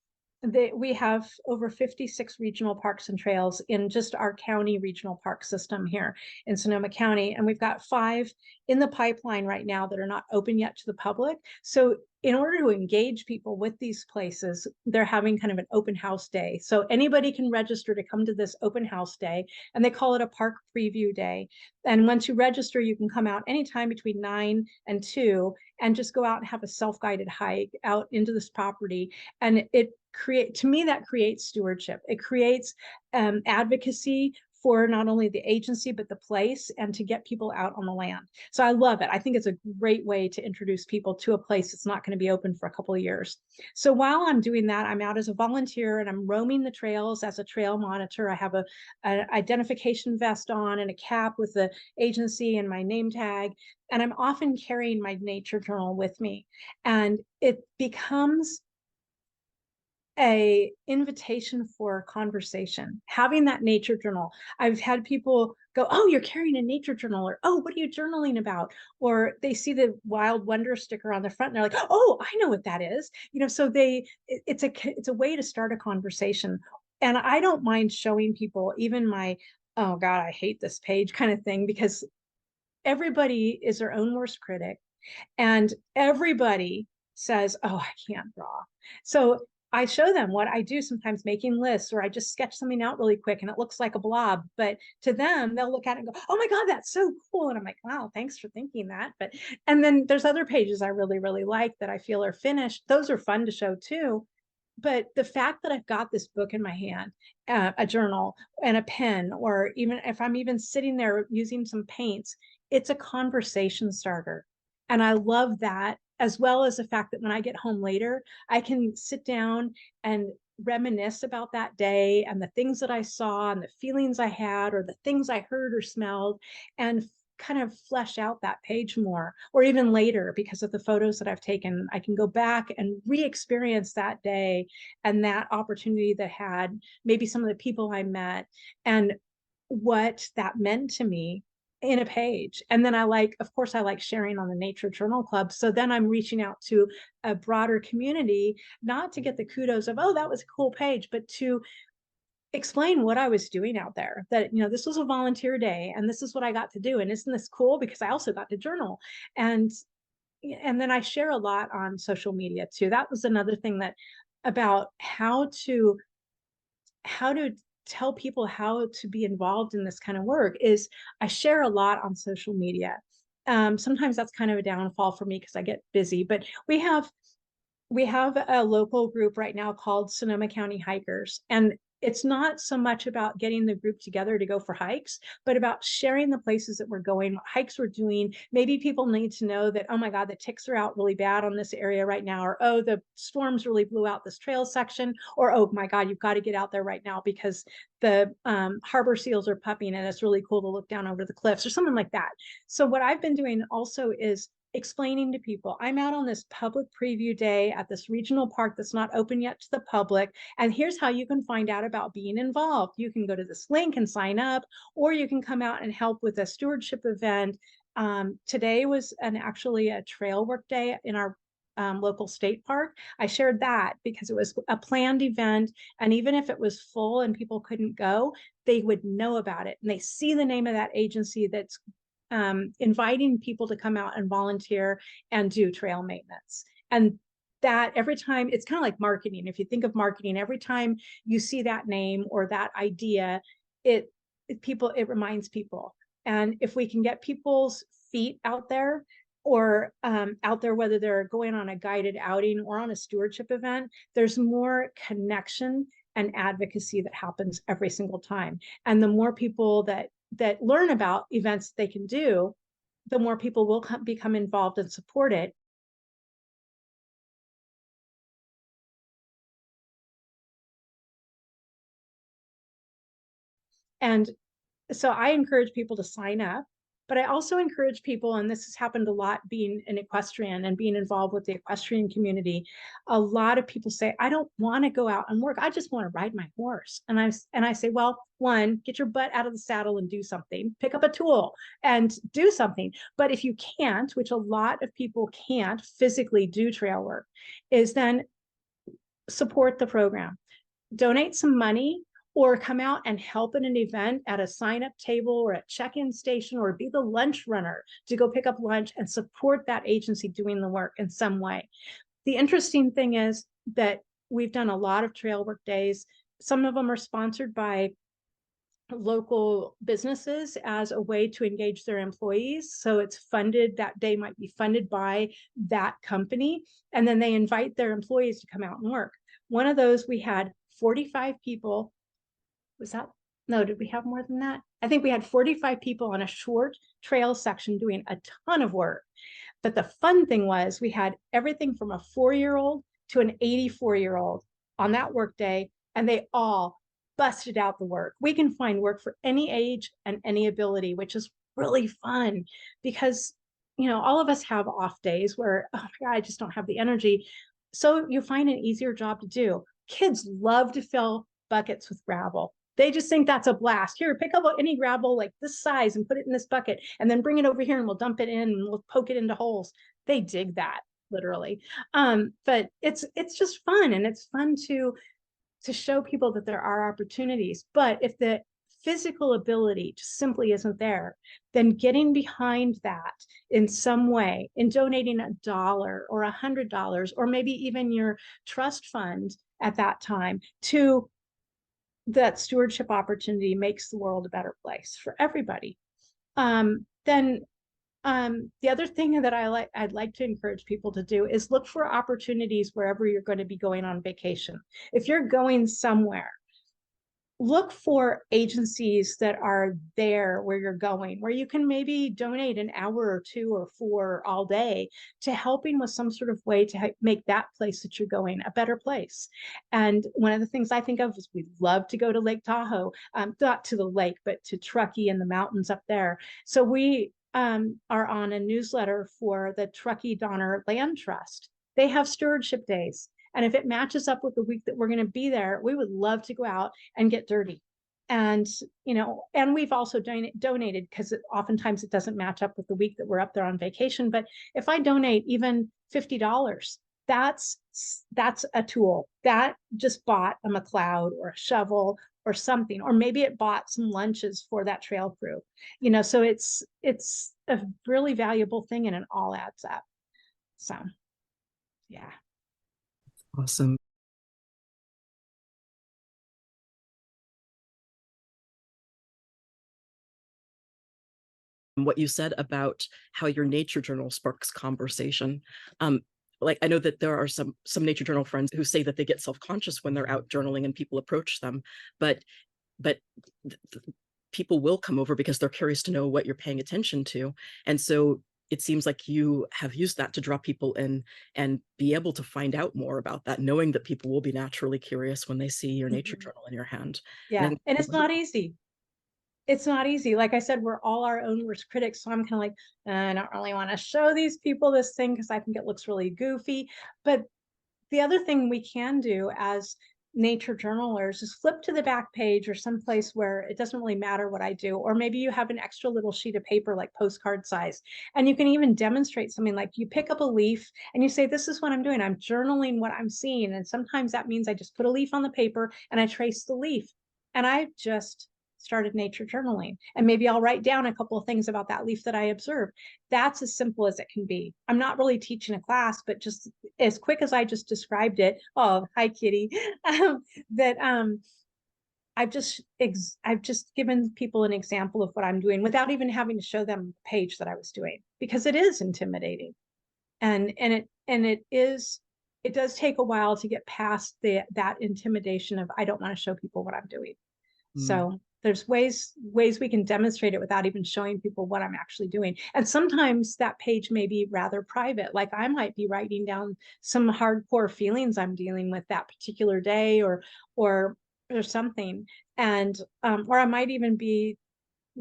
we have over 56 regional parks and trails in just our county regional park system here in Sonoma County. And we've got 5 in the pipeline right now that are not open yet to the public. So in order to engage people with these places, they're having kind of an open house day. So anybody can register to come to this open house day, and they call it a park preview day. And once you register, you can come out anytime between 9 and 2 and just go out and have a self-guided hike out into this property. And to me, that creates stewardship. It creates advocacy for not only the agency but the place, and to get people out on the land. So I love it. I think it's a great way to introduce people to a place that's not going to be open for a couple of years. So while I'm doing that, I'm out as a volunteer and I'm roaming the trails as a trail monitor. I have an identification vest on and a cap with the agency and my name tag, and I'm often carrying my nature journal with me. And it becomes a invitation for conversation, having that nature journal. I've had people go, oh, you're carrying a nature journal, or oh, what are you journaling about? Or they see the wild wonder sticker on the front and they're like, oh, I know what that is. So it's a way to start a conversation. And I don't mind showing people even my, oh God, I hate this page kind of thing, because everybody is their own worst critic. And everybody says, oh, I can't draw. So I show them what I do, sometimes making lists, or I just sketch something out really quick and it looks like a blob. But to them, they'll look at it and go, oh my God, that's so cool. And I'm like, wow, thanks for thinking that. And then there's other pages I really, really like that I feel are finished. Those are fun to show too. But the fact that I've got this book in my hand, a journal and a pen, or even if I'm even sitting there using some paints, it's a conversation starter. And I love that, as well as the fact that when I get home later, I can sit down and reminisce about that day and the things that I saw and the feelings I had, or the things I heard or smelled, and kind of flesh out that page more. Or even later, because of the photos that I've taken, I can go back and re-experience that day and that opportunity that had, maybe some of the people I met, and what that meant to me in a page. And then of course, I like sharing on the Nature Journal Club. So then I'm reaching out to a broader community, not to get the kudos of, oh, that was a cool page, but to explain what I was doing out there, that, this was a volunteer day and this is what I got to do. And isn't this cool? Because I also got to journal. And then I share a lot on social media too. That was another thing that, about how to tell people how to be involved in this kind of work, is I share a lot on social media. Sometimes that's kind of a downfall for me because I get busy, but we have a local group right now called Sonoma County Hikers. And it's not so much about getting the group together to go for hikes, but about sharing the places that we're going, what hikes we're doing. Maybe people need to know that, oh my God, the ticks are out really bad on this area right now, or oh, the storms really blew out this trail section, or oh my God, you've got to get out there right now because the harbor seals are pupping and it's really cool to look down over the cliffs, or something like that. So what I've been doing also is explaining to people, I'm out on this public preview day at this regional park that's not open yet to the public. And here's how you can find out about being involved. You can go to this link and sign up, or you can come out and help with a stewardship event. Today was actually a trail work day in our local state park. I shared that because it was a planned event. And even if it was full and people couldn't go, they would know about it. And they see the name of that agency that's inviting people to come out and volunteer and do trail maintenance. And that, every time, it's kind of like marketing. If you think of marketing, every time you see that name or that idea, it reminds people. And if we can get people's feet out there, or out there, whether they're going on a guided outing or on a stewardship event, there's more connection and advocacy that happens every single time. And the more people that learn about events they can do, the more people will become involved and support it. And so I encourage people to sign up, but I also encourage people, and this has happened a lot being an equestrian and being involved with the equestrian community. A lot of people say, I don't want to go out and work. I just want to ride my horse. And I say, well, one, get your butt out of the saddle and do something, pick up a tool and do something. But if you can't, which a lot of people can't physically do trail work, is then support the program, donate some money, or come out and help in an event at a sign-up table or a check-in station, or be the lunch runner to go pick up lunch and support that agency doing the work in some way. The interesting thing is that we've done a lot of trail work days. Some of them are sponsored by local businesses as a way to engage their employees. So it's funded, that day might be funded by that company. And then they invite their employees to come out and work. One of those, we had 45 people. Was that, no, did we have more than that? I think we had 45 people on a short trail section doing a ton of work. But the fun thing was, we had everything from a 4-year-old to an 84-year-old on that work day, and they all busted out the work. We can find work for any age and any ability, which is really fun, because all of us have off days where, oh my God, I just don't have the energy. So you find an easier job to do. Kids love to fill buckets with gravel. They just think that's a blast. Here, pick up any gravel like this size and put it in this bucket, and then bring it over here and we'll dump it in and we'll poke it into holes. They dig that, literally. But it's just fun, and it's fun to show people that there are opportunities. But if the physical ability just simply isn't there, then getting behind that in some way, in donating $1 or $100, or maybe even your trust fund at that time to that stewardship opportunity, makes the world a better place for everybody. Then the other thing that I'd like to encourage people to do is look for opportunities wherever you're going to be going on vacation. If you're going somewhere, look for agencies that are there where you're going, where you can maybe donate an hour or 2 or 4 all day to helping with some sort of way to make that place that you're going a better place. And one of the things I think of is we love to go to Lake Tahoe, not to the lake, but to Truckee and the mountains up there. So we are on a newsletter for the Truckee Donner Land Trust. They have stewardship days. And if it matches up with the week that we're going to be there, we would love to go out and get dirty. And, and we've also donated, because oftentimes it doesn't match up with the week that we're up there on vacation. But if I donate even $50, that's a tool that just bought a McLeod or a shovel or something, or maybe it bought some lunches for that trail crew. So it's a really valuable thing, and it all adds up. So, yeah. Awesome. What you said about how your nature journal sparks conversation. Like, I know that there are some nature journal friends who say that they get self-conscious when they're out journaling and people approach them, but people will come over because they're curious to know what you're paying attention to. And so it seems like you have used that to draw people in and be able to find out more about that, knowing that people will be naturally curious when they see your nature journal in your hand. Yeah. And it's not easy. It's not easy. Like I said, we're all our own worst critics. So I'm kind of like, I don't really want to show these people this thing because I think it looks really goofy. But the other thing we can do as nature journalers is flip to the back page or someplace where it doesn't really matter what I do. Or maybe you have an extra little sheet of paper, like postcard size, and you can even demonstrate something. Like you pick up a leaf and you say, this is what I'm doing. I'm journaling what I'm seeing. And sometimes that means I just put a leaf on the paper and I trace the leaf. And I just started nature journaling. And maybe I'll write down a couple of things about that leaf that I observed. That's as simple as it can be. I'm not really teaching a class, but just as quick as I just described it. Oh, hi, Kitty. I've just given people an example of what I'm doing without even having to show them the page that I was doing, because it is intimidating. And it does take a while to get past that intimidation of, I don't want to show people what I'm doing. So there's ways we can demonstrate it without even showing people what I'm actually doing. And sometimes that page may be rather private. Like I might be writing down some hardcore feelings I'm dealing with that particular day, or something. And or I might even be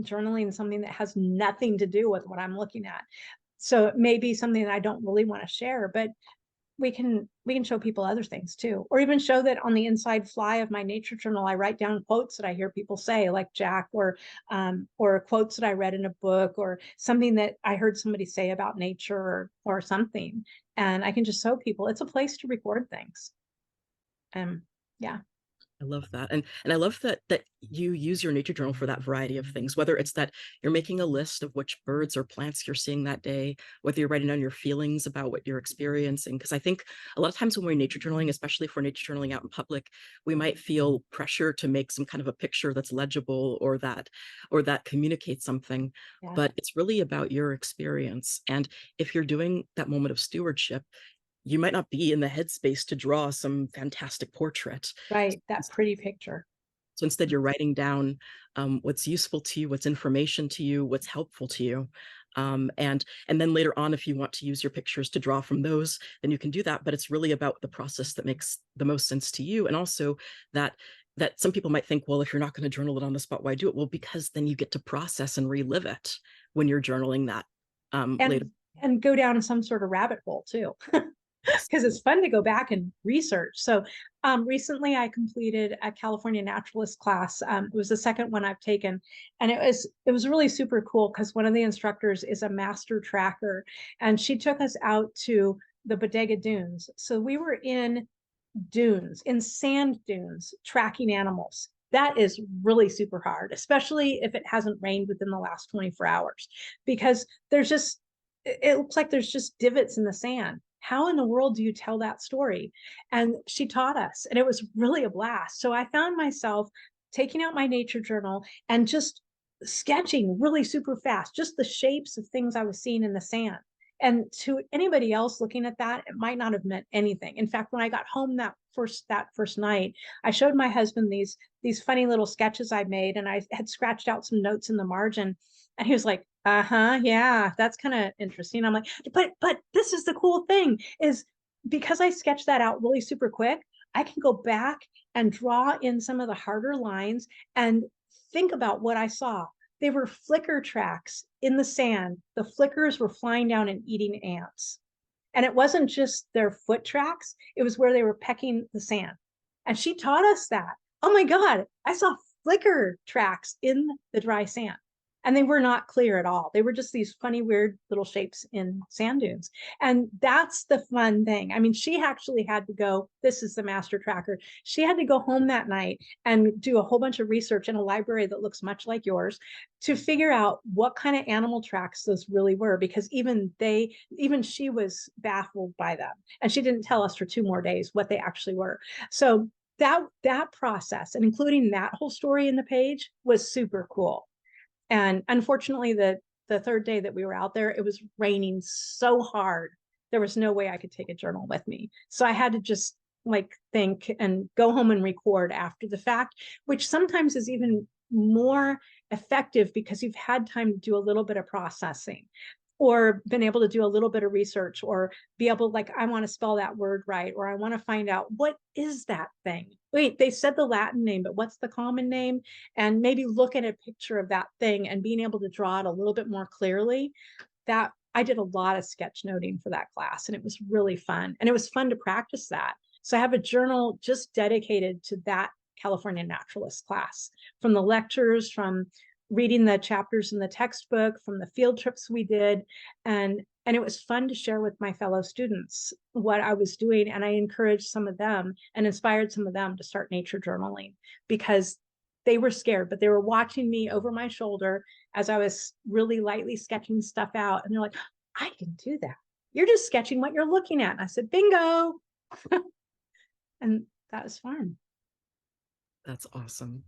journaling something that has nothing to do with what I'm looking at. So it may be something that I don't really want to share, but we can show people other things too, or even show that on the inside fly of my nature journal, I write down quotes that I hear people say, like Jack, or quotes that I read in a book, or something that I heard somebody say about nature, or something. And I can just show people it's a place to record things. Yeah. I love that. And I love that you use your nature journal for that variety of things, whether it's that you're making a list of which birds or plants you're seeing that day, whether you're writing down your feelings about what you're experiencing. Because I think a lot of times when we're nature journaling, especially if we're nature journaling out in public, we might feel pressure to make some kind of a picture that's legible, or that communicates something. Yeah. But it's really about your experience. And if you're doing that moment of stewardship, you might not be in the headspace to draw some fantastic portrait. Right. That pretty picture. So instead, you're writing down what's useful to you, what's information to you, what's helpful to you. And then later on, if you want to use your pictures to draw from those, then you can do that. But it's really about the process that makes the most sense to you. And also that some people might think, well, if you're not going to journal it on the spot, why do it? Well, because then you get to process and relive it when you're journaling that later. And go down some sort of rabbit hole too. because it's fun to go back and research. So recently I completed a California naturalist class. It was the second one I've taken, and it was really super cool because one of the instructors is a master tracker, and she took us out to the Bodega Dunes. So we were in dunes, in sand dunes, tracking animals. That is really super hard, especially if it hasn't rained within the last 24 hours, because it looks like there's just divots in the sand. How in the world do you tell that story? And she taught us, and it was really a blast. So I found myself taking out my nature journal and just sketching really super fast, just the shapes of things I was seeing in the sand. And to anybody else looking at that, it might not have meant anything. In fact, when I got home that first night, I showed my husband these funny little sketches I made, and I had scratched out some notes in the margin. And he was like, uh-huh, yeah, that's kind of interesting. I'm like, but this is the cool thing, is because I sketched that out really super quick, I can go back and draw in some of the harder lines and think about what I saw. They were flicker tracks in the sand. The flickers were flying down and eating ants. And it wasn't just their foot tracks, it was where they were pecking the sand. And she taught us that. Oh my God, I saw flicker tracks in the dry sand. And they were not clear at all. They were just these funny, weird little shapes in sand dunes. And that's the fun thing. I mean, she actually had to go, this is the master tracker. She had to go home that night and do a whole bunch of research in a library that looks much like yours to figure out what kind of animal tracks those really were, because even she was baffled by them, and she didn't tell us for 2 more days what they actually were. So that process, and including that whole story in the page, was super cool. And unfortunately, the third day that we were out there, it was raining so hard. There was no way I could take a journal with me. So I had to just like think and go home and record after the fact, which sometimes is even more effective because you've had time to do a little bit of processing or been able to do a little bit of research, or be able, like, I want to spell that word right, or I want to find out what is that thing. Wait, they said the Latin name, but what's the common name? And maybe look at a picture of that thing and being able to draw it a little bit more clearly. That I did a lot of sketchnoting for that class, and it was really fun. And it was fun to practice that. So I have a journal just dedicated to that California naturalist class, from the lectures, from reading the chapters in the textbook, from the field trips we did. And it was fun to share with my fellow students what I was doing. And I encouraged some of them and inspired some of them to start nature journaling, because they were scared, but they were watching me over my shoulder as I was really lightly sketching stuff out. And they're like, I can do that. You're just sketching what you're looking at. And I said, bingo. And that was fun. That's awesome.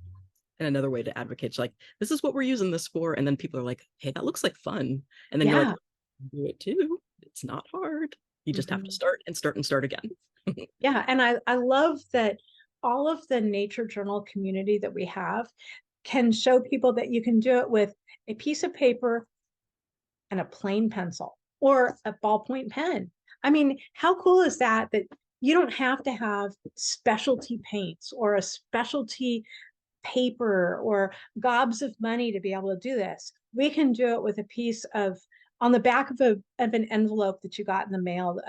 And another way to advocate, like, this is what we're using this for. And then people are like, hey, that looks like fun. And then you're like, Yeah. do it too. It's not hard. You just have to Mhm. start and start and start again. Yeah. And I love that all of the nature journal community that we have can show people that you can do it with a piece of paper and a plain pencil or a ballpoint pen. I mean, how cool is that? That you don't have to have specialty paints or a specialty paper or gobs of money to be able to do this. We can do it with a piece of, on the back of an envelope that you got in the mail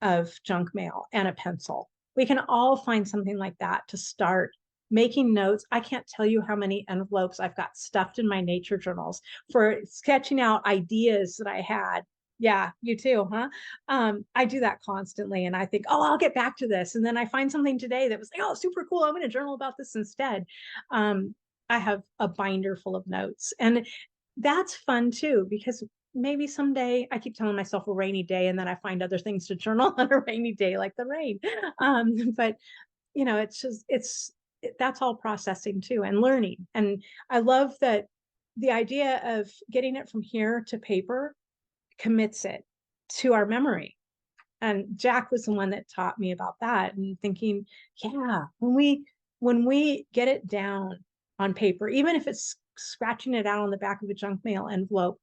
of junk mail, and a pencil. We can all find something like that to start making notes. I can't tell you how many envelopes I've got stuffed in my nature journals for sketching out ideas that I had. Yeah, you too, huh? I do that constantly, and I think, oh, I'll get back to this, and then I find something today that was like, oh, super cool. I'm going to journal about this instead. Um, I have a binder full of notes, and that's fun too, because maybe someday, I keep telling myself a rainy day, and then I find other things to journal on a rainy day, like the rain. But it's just that's all processing too, and learning. And I love that the idea of getting it from here to paper commits it to our memory. And Jack was the one that taught me about that, and thinking, yeah, when we get it down on paper, even if it's scratching it out on the back of a junk mail envelope,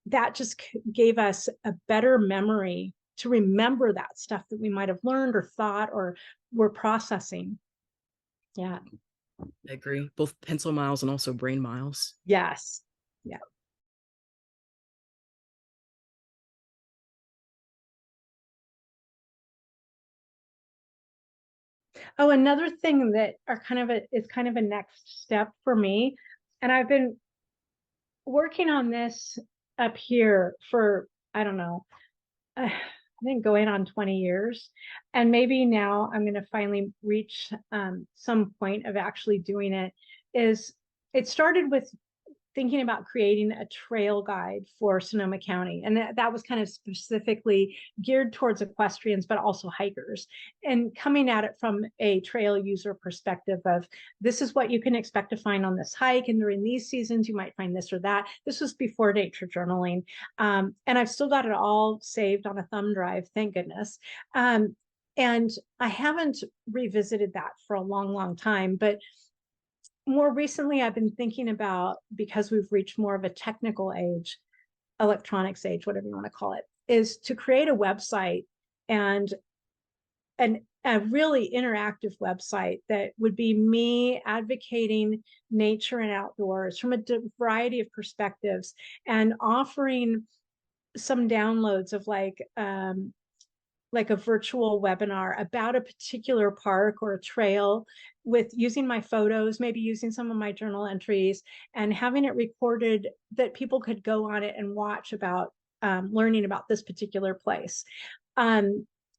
that just gave us a better memory to remember that stuff that we might have learned or thought or were processing. Yeah. I agree. Both pencil miles and also brain miles. Yes. Yeah. Oh, another thing that are kind of a next step for me, and I've been working on this up here for, I don't know, I think going on 20 years. And maybe now I'm going to finally reach some point of actually doing it. Is it started with thinking about creating a trail guide for Sonoma County. And that was kind of specifically geared towards equestrians, but also hikers. And coming at it from a trail user perspective of this is what you can expect to find on this hike. And during these seasons, you might find this or that. This was before nature journaling. And I've still got it all saved on a thumb drive, thank goodness. And I haven't revisited that for a long, long time, but more recently, I've been thinking about, because we've reached more of a technical age, electronics age, whatever you want to call it, is to create a website and a really interactive website that would be me advocating nature and outdoors from a variety of perspectives and offering some downloads of like a virtual webinar about a particular park or a trail with using my photos, maybe using some of my journal entries and having it recorded that people could go on it and watch about learning about this particular place.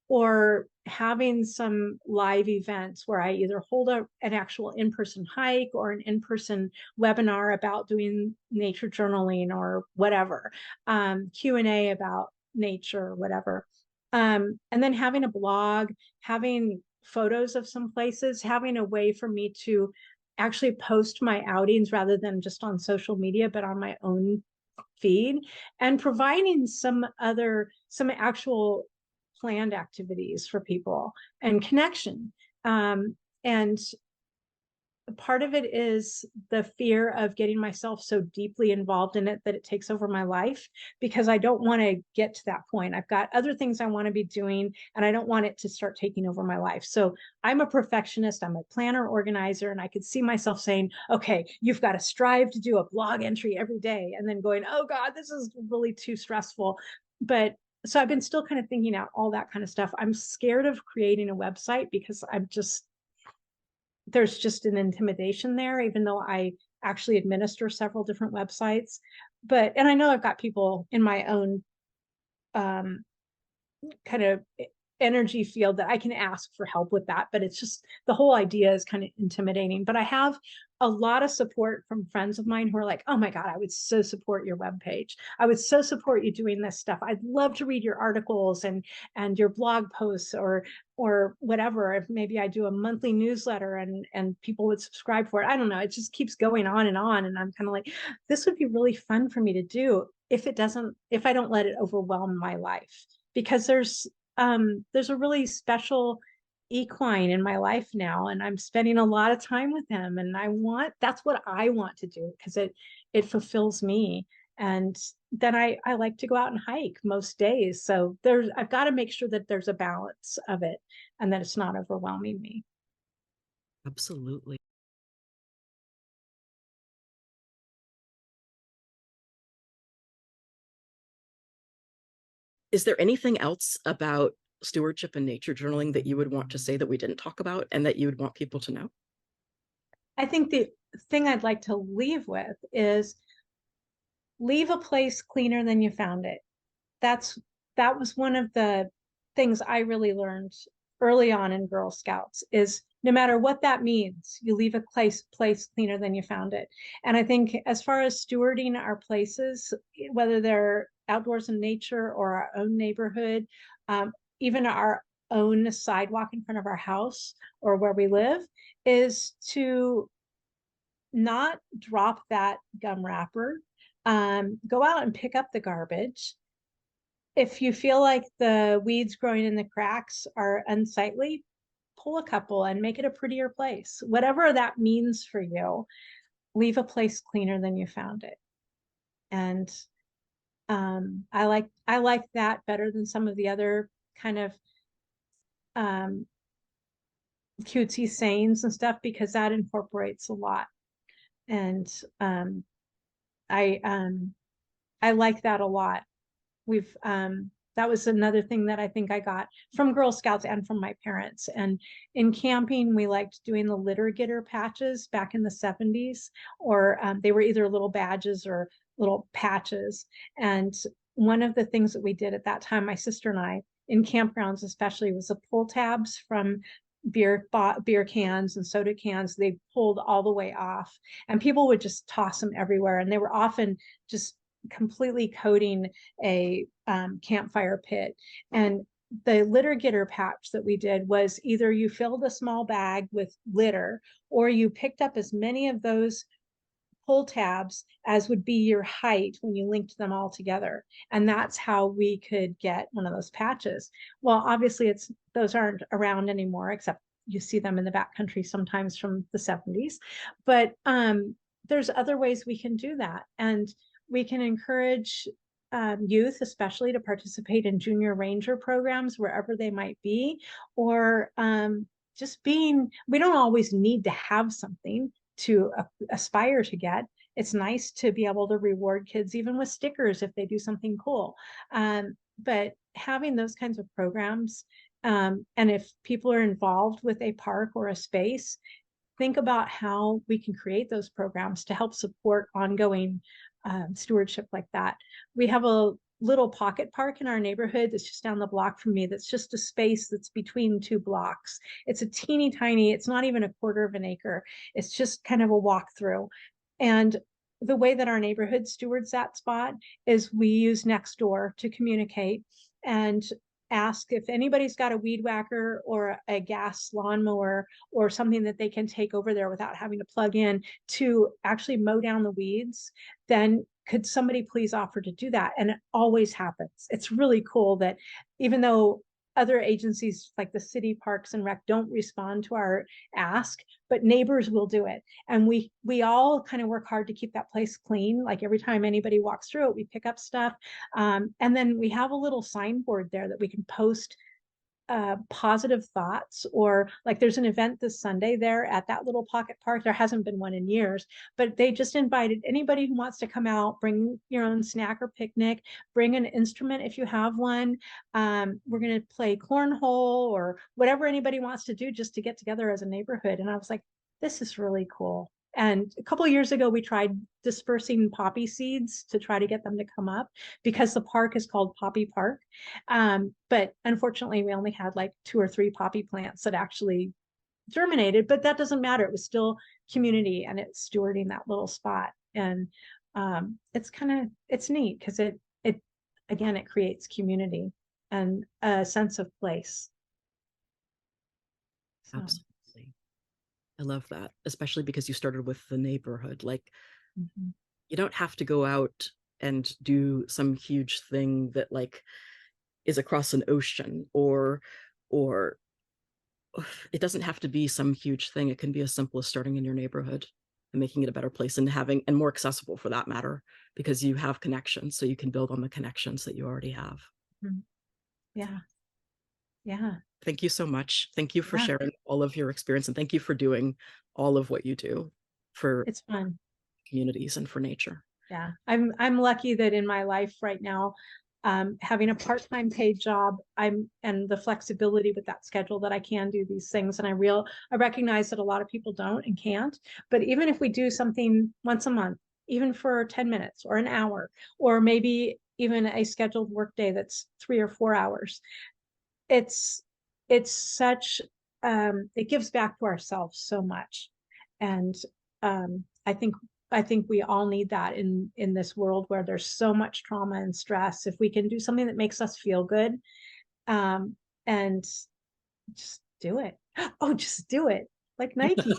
Or having some live events where I either hold an actual in-person hike or an in-person webinar about doing nature journaling or whatever, Q&A about nature or whatever. And then having a blog, having photos of some places, having a way for me to actually post my outings rather than just on social media, but on my own feed, and providing some actual planned activities for people and connection. And part of it is the fear of getting myself so deeply involved in it that it takes over my life, because I don't want to get to that point. I've got other things I want to be doing and I don't want it to start taking over my life. So I'm a perfectionist, I'm a planner organizer, and I could see myself saying, okay, you've got to strive to do a blog entry every day, and then going, oh God, this is really too stressful. But so I've been still kind of thinking out all that kind of stuff. I'm scared of creating a website because there's just an intimidation there, even though I actually administer several different websites. And I know I've got people in my own um, kind of energy field that I can ask for help with that. But it's just the whole idea is kind of intimidating. But I have a lot of support from friends of mine who are like, oh my God, I would so support your webpage. I would so support you doing this stuff. I'd love to read your articles and your blog posts or whatever. If maybe I do a monthly newsletter and people would subscribe for it. I don't know. It just keeps going on. And I'm kind of like, this would be really fun for me to do if I don't let it overwhelm my life, because there's a really special equine in my life now, and I'm spending a lot of time with him, and that's what I want to do because it fulfills me. And then I like to go out and hike most days. So I've got to make sure that there's a balance of it and that it's not overwhelming me. Absolutely. Is there anything else about stewardship and nature journaling that you would want to say that we didn't talk about and that you would want people to know? I think the thing I'd like to leave with is leave a place cleaner than you found it. that's that was one of the things I really learned early on in Girl Scouts, is no matter what that means, you leave a place cleaner than you found it. And I think as far as stewarding our places, whether they're outdoors in nature or our own neighborhood, even our own sidewalk in front of our house or where we live, is to not drop that gum wrapper. Go out and pick up the garbage. If you feel like the weeds growing in the cracks are unsightly, pull a couple and make it a prettier place. Whatever that means for you, leave a place cleaner than you found it. And I like that better than some of the other kind of um, cutesy sayings and stuff, because that incorporates a lot. And I I like that a lot. We've that was another thing that I think I got from Girl Scouts and from my parents. And in camping, we liked doing the litter getter patches back in the 70s, or they were either little badges or little patches. And one of the things that we did at that time, my sister and I, in campgrounds especially, was the pull tabs from beer cans and soda cans. They pulled all the way off, and people would just toss them everywhere. And they were often just completely coating a campfire pit. And the litter getter patch that we did was either you filled a small bag with litter, or you picked up as many of those pull tabs as would be your height when you linked them all together. And that's how we could get one of those patches. Well, obviously those aren't around anymore, except you see them in the backcountry sometimes from the 70s. But there's other ways we can do that. And we can encourage youth, especially, to participate in junior ranger programs wherever they might be, or just being, we don't always need to have something to aspire to get. It's nice to be able to reward kids even with stickers if they do something cool. But having those kinds of programs, and if people are involved with a park or a space, think about how we can create those programs to help support ongoing stewardship like that. We have a little pocket park in our neighborhood that's just down the block from me. That's just a space that's between two blocks. It's a teeny tiny, it's not even a quarter of an acre. It's just kind of a walkthrough. And the way that our neighborhood stewards that spot is we use Nextdoor to communicate and ask if anybody's got a weed whacker or a gas lawnmower or something that they can take over there without having to plug in to actually mow down the weeds, then could somebody please offer to do that? And it always happens. It's really cool that even though other agencies like the city parks and rec don't respond to our ask, but neighbors will do it. And we all kind of work hard to keep that place clean. Like every time anybody walks through it, we pick up stuff. And then we have a little signboard there that we can post positive thoughts, or like there's an event this Sunday there at that little pocket park. There hasn't been one in years, but they just invited anybody who wants to come out, bring your own snack or picnic, bring an instrument if you have one. We're going to play cornhole or whatever anybody wants to do just to get together as a neighborhood. And I was like, this is really cool. And a couple of years ago, we tried dispersing poppy seeds to try to get them to come up because the park is called Poppy Park. But unfortunately, we only had like 2 or 3 poppy plants that actually germinated, but that doesn't matter. It was still community and it's stewarding that little spot. And it's neat because again, it creates community and a sense of place. So, Absolutely. I love that, especially because you started with the neighborhood. Like, mhm. you don't have to go out and do some huge thing that like is across an ocean, or it doesn't have to be some huge thing. It can be as simple as starting in your neighborhood and making it a better place, and having, and more accessible for that matter, because you have connections, so you can build on the connections that you already have. Mhm. Yeah, yeah, Thank you so much. Thank you for yeah. sharing all of your experience, and thank you for doing all of what you do for It's fun. communities and for nature. Yeah, I'm lucky that in my life right now, having a part-time paid job, and the flexibility with that schedule that I can do these things. And I recognize that a lot of people don't and can't. But even if we do something once a month, even for 10 minutes or an hour, or maybe even a scheduled workday that's 3 or 4 hours, it's it's such it gives back to ourselves so much. And I think we all need that in this world where there's so much trauma and stress. If we can do something that makes us feel good, and just do it. Oh, just do it, like Nike.